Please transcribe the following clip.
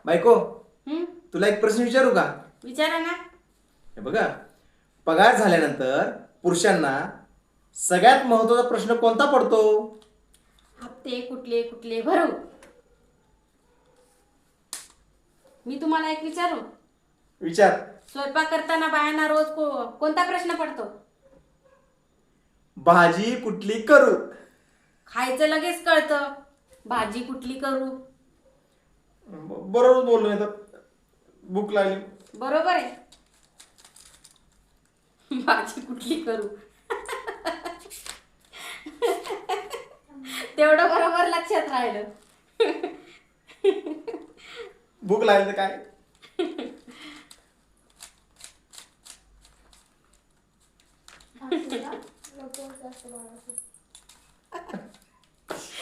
बायको, हं? तुला एक प्रश्न विचारू का? विचारा ना. हे बघा, पगार झाल्यानंतर पुरुषांना सगळ्यात महत्वाचा प्रश्न कोणता पडतो? हप्ते कुठले कुठले भरू? मी तुम्हाला एक विचारू. विचार. स्वयंपाक करताना बायांना रोज कोणता प्रश्न पडतो? भाजी कुठली करू? खायचं लगेच कळतं. भाजी कुठली करू? बरोबर बोललो, नाही तर भूक लागली. बरोबर आहे. भाजी कुठली करू? तेवढं बरोबर लक्षात राहिलं. भूक लागली तर काय? नको जास्त बाळा.